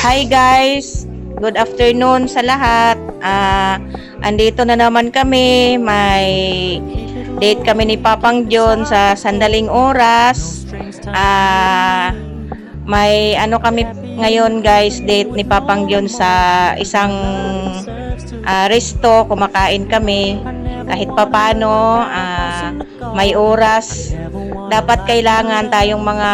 Hi guys, good afternoon sa lahat. Andito na naman kami, may date kami ni Papang John sa sandaling oras. May ano kami ngayon guys, date ni Papang John sa isang resto, kumakain kami. Kahit papano, may oras. Dapat kailangan tayong mga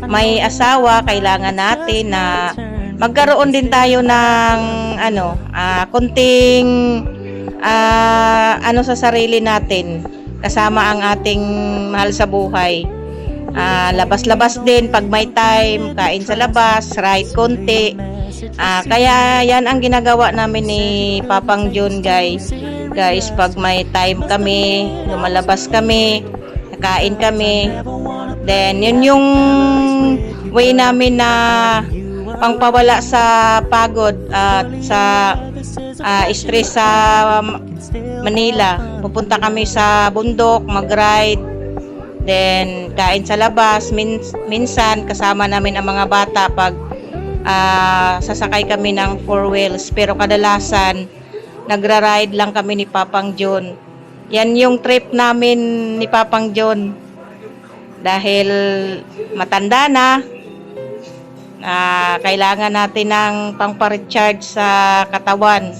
may asawa, kailangan natin na magkaroon din tayo ng konting sa sarili natin kasama ang ating mahal sa buhay. Labas-labas din pag may time, kain sa labas, ride konti. Kaya yan ang ginagawa namin ni Papang John guys, pag may time kami, lumalabas kami, kain kami. Then yun yung way namin na pangpawala sa pagod at sa stress sa Manila. Pupunta kami sa bundok, mag-ride, then kain sa labas. Minsan kasama namin ang mga bata pag sasakay kami ng 4 wheels, pero kadalasan nagra-ride lang kami ni Papang John. Yan yung trip namin ni Papang John. Dahil matanda na, kailangan natin ng pang-recharge sa katawan.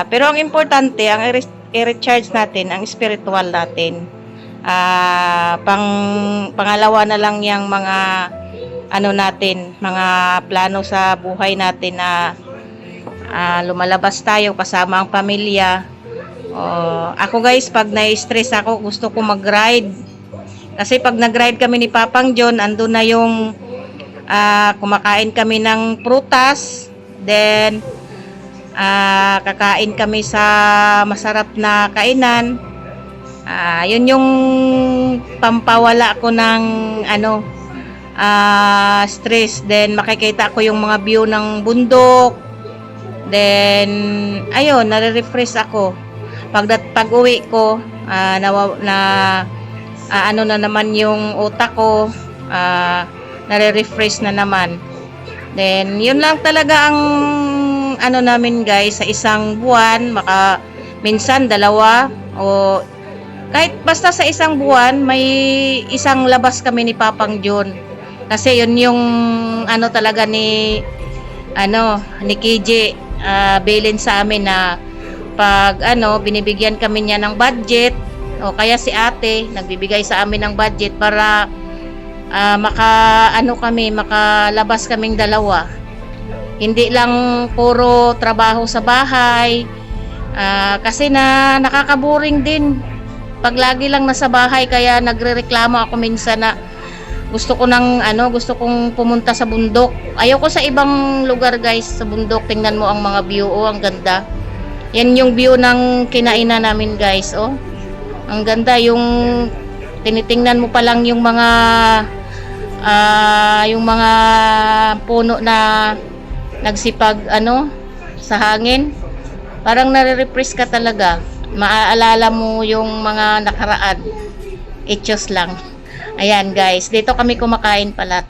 Pero ang importante, ang i-recharge natin, ang spiritual natin. Pangalawa na lang yung mga natin, mga plano sa buhay natin na lumalabas tayo kasama ang pamilya. Ako guys, pag na-stress ako, gusto ko mag-ride. Kasi pag nag-ride kami ni Papang John, andun na yung kumakain kami ng prutas, then kakain kami sa masarap na kainan. Yun yung pampawala ko ng stress. Then makikita ko yung mga view ng bundok. Then ayun, nare-refresh ako. Pag uwi ko, na naman yung utak ko, nare-refresh na naman. Then yun lang talaga ang namin guys, sa isang buwan, minsan dalawa, o kahit basta sa isang buwan may isang labas kami ni Papang John. Kasi yun yung talaga ni KJ, bilin sa amin na pag binibigyan kami niya ng budget, o kaya si ate nagbibigay sa amin ng budget para makalabas kaming dalawa. Hindi lang puro trabaho sa bahay, kasi nakakaboring din pag lagi lang nasa bahay. Kaya nagrereklamo ako minsan na gusto kong pumunta sa bundok. Ayoko sa ibang lugar guys, sa bundok. Tingnan mo ang mga view, ang ganda. Yan yung view ng kinainan namin guys, ang ganda. Yung tinitingnan mo pa lang yung mga puno na nagsipag sa hangin. Parang nare-refresh ka talaga. Maaalala mo yung mga nakaraan. Ityos lang. Ayan guys, dito kami kumakain pala.